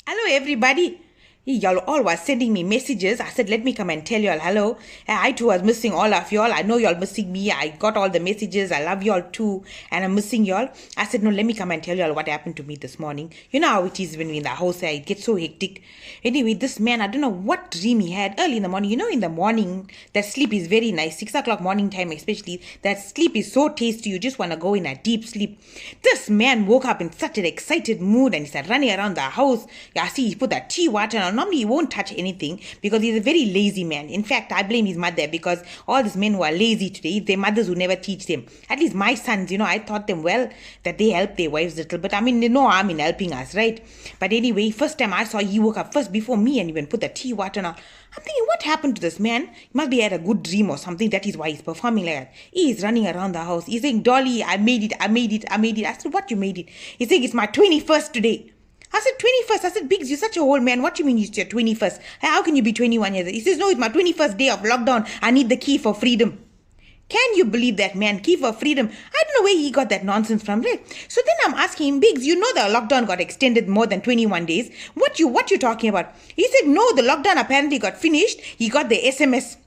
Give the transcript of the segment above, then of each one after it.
Hello, everybody. Y'all all was sending me messages. I said, let me come and tell y'all hello. I too was missing all of y'all. I know y'all missing me. I got all the messages. I love y'all too. And I'm missing y'all. I said, no, let me come and tell y'all what happened to me this morning. You know how it is when we're in the house. It gets so hectic. Anyway, this man, I don't know what dream he had early in the morning. You know, in the morning, that sleep is very nice. 6 o'clock morning time especially. That sleep is so tasty. You just want to go in a deep sleep. This man woke up in such an excited mood and he started running around the house. Yeah, see, he put that tea water on. Normally, he won't touch anything because he's a very lazy man. In fact, I blame his mother because all these men who are lazy today, their mothers who never teach them. At least my sons, I taught them well that they help their wives a little. But I mean, no harm in helping us, right? But anyway, first time I saw he woke up first before me and even put the tea water on. I'm thinking, what happened to this man? He must be had a good dream or something. That is why he's performing like that. He's running around the house. He's saying, Dolly, I made it, I made it, I made it. I said, what you made it? He's saying, it's my 21st today. I said, 21st. I said, Biggs, you're such a old man. What do you mean it's your 21st? How can you be 21 years old? He says, no, it's my 21st day of lockdown. I need the key for freedom. Can you believe that, man? Key for freedom. I don't know where he got that nonsense from, right? So then I'm asking him, Biggs, you know the lockdown got extended more than 21 days. What you talking about? He said, no, the lockdown apparently got finished. He got the SMS.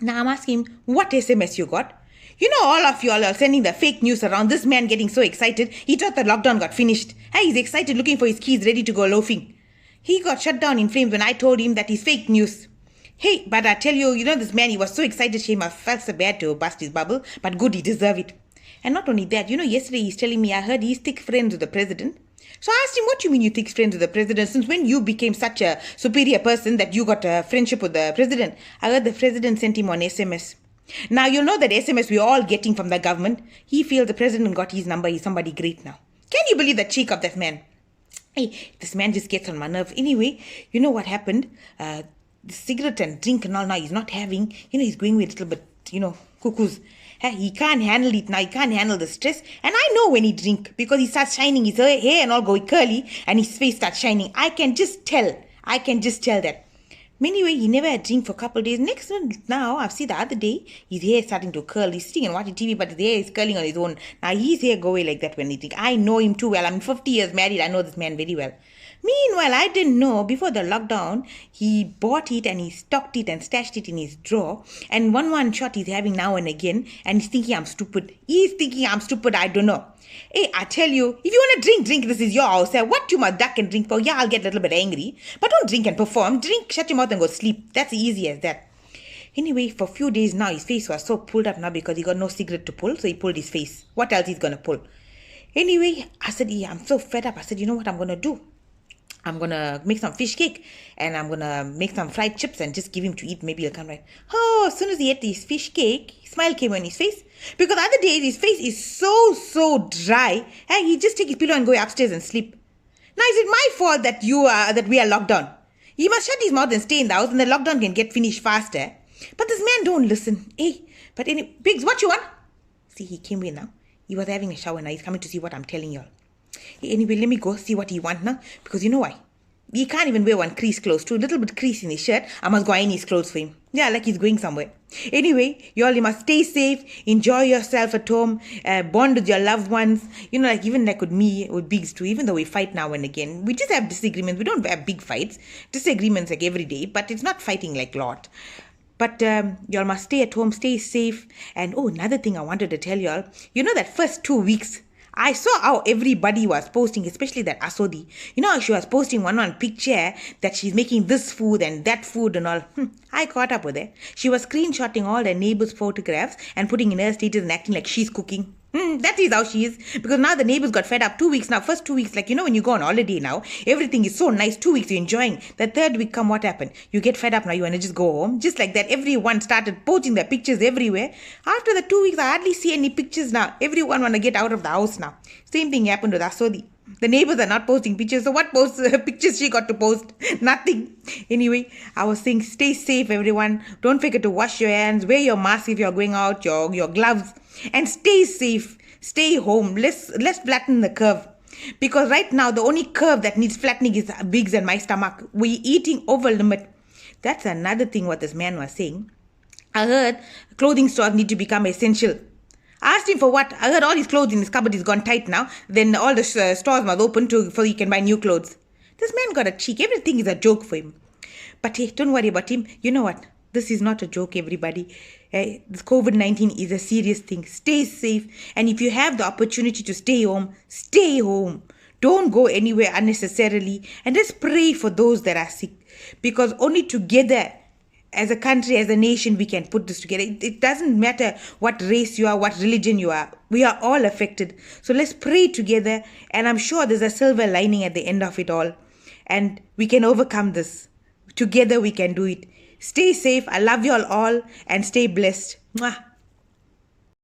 Now I'm asking him, what SMS you got? You know, all of you all are sending the fake news around. This man getting so excited. He thought the lockdown got finished. Hey, he's excited looking for his keys ready to go loafing. He got shut down in flames when I told him that is fake news. Hey, but I tell you, this man, he was so excited, he must felt so bad to burst his bubble. But good, he deserved it. And not only that, yesterday he's telling me, I heard he's thick friends with the president. So I asked him, what do you mean you thick friends with the president? Since when you became such a superior person that you got a friendship with the president? I heard the president sent him on SMS. Now, you know that SMS we're all getting from the government. He feels the president got his number. He's somebody great now. Can you believe the cheek of that man? Hey, this man just gets on my nerve. Anyway, you know what happened? The cigarette and drink and all now he's not having. He's going with a little bit, cuckoos. He can't handle it now. He can't handle the stress. And I know when he drink because he starts shining his hair and all going curly and his face starts shining. I can just tell that. Anyway, he never had drink for a couple of days. Next one, now, I've seen the other day, his hair is starting to curl. He's sitting and watching TV, but his hair is curling on his own. Now, his hair go away like that when he drink. I know him too well. I'm 50 years married. I know this man very well. Meanwhile, I didn't know, before the lockdown, he bought it and he stocked it and stashed it in his drawer. And one shot he's having now and again. And he's thinking I'm stupid. He's thinking I'm stupid. I don't know. Hey, I tell you, if you want to drink, this is your house. What you must duck and drink for? Yeah, I'll get a little bit angry. But don't drink and perform. Drink, shut your mouth and go sleep. That's easy as that. Anyway, for a few days now, his face was so pulled up now because he got no cigarette to pull. So he pulled his face. What else he's going to pull? Anyway, I said, yeah, I'm so fed up. I said, you know what I'm going to do? I'm going to make some fish cake and I'm going to make some fried chips and just give him to eat. Maybe he'll come right. Oh, as soon as he ate this fish cake, a smile came on his face. Because the other day, his face is so dry. Hey, he just take his pillow and go upstairs and sleep. Now, is it my fault that we are locked down? He must shut his mouth and stay in the house and the lockdown can get finished faster. But this man don't listen. Hey, but Biggs, what you want? See, he came in now. He was having a shower now. He's coming to see what I'm telling y'all. Anyway, let me go see what he wants now. Because you know why? He can't even wear one crease clothes. Too little bit crease in his shirt. I must go iron his clothes for him. Yeah, like he's going somewhere. Anyway, you must stay safe. Enjoy yourself at home. Bond with your loved ones. Even like with me, with Biggs too. Even though we fight now and again. We just have disagreements. We don't have big fights. Disagreements like every day. But it's not fighting like a lot. But y'all must stay at home. Stay safe. And another thing I wanted to tell y'all. That first 2 weeks. I saw how everybody was posting, especially that Asodi. How she was posting one picture that she's making this food and that food and all. I caught up with her. She was screenshotting all the neighbors' photographs and putting in her status and acting like she's cooking. That is how she is. Because now the neighbors got fed up. 2 weeks now. First 2 weeks, when you go on holiday now, everything is so nice. 2 weeks you're enjoying. The third week come, what happened? You get fed up now. You want to just go home. Just like that, everyone started posting their pictures everywhere. After the 2 weeks, I hardly see any pictures now. Everyone want to get out of the house now. Same thing happened with Asodi. The neighbors are not posting pictures. So what pictures she got to post? Nothing. Anyway, I was saying stay safe, everyone. Don't forget to wash your hands. Wear your mask if you're going out. Your gloves. And stay safe. Stay home. Let's flatten the curve. Because right now, the only curve that needs flattening is Biggs and my stomach. We're eating over limit. That's another thing what this man was saying. I heard clothing stores need to become essential. I asked him for what? I heard all his clothes in his cupboard is gone tight now. Then all the stores must open so he can buy new clothes. This man got a cheek. Everything is a joke for him. But hey, don't worry about him. You know what? This is not a joke, everybody. This COVID-19 is a serious thing. Stay safe. And if you have the opportunity to stay home, stay home. Don't go anywhere unnecessarily. And just pray for those that are sick. Because only together, as a country, as a nation, we can put this together. It doesn't matter what race you are, what religion you are. We are all affected. So let's pray together. And I'm sure there's a silver lining at the end of it all. And we can overcome this. Together we can do it. Stay safe. I love you all and stay blessed. Mwah.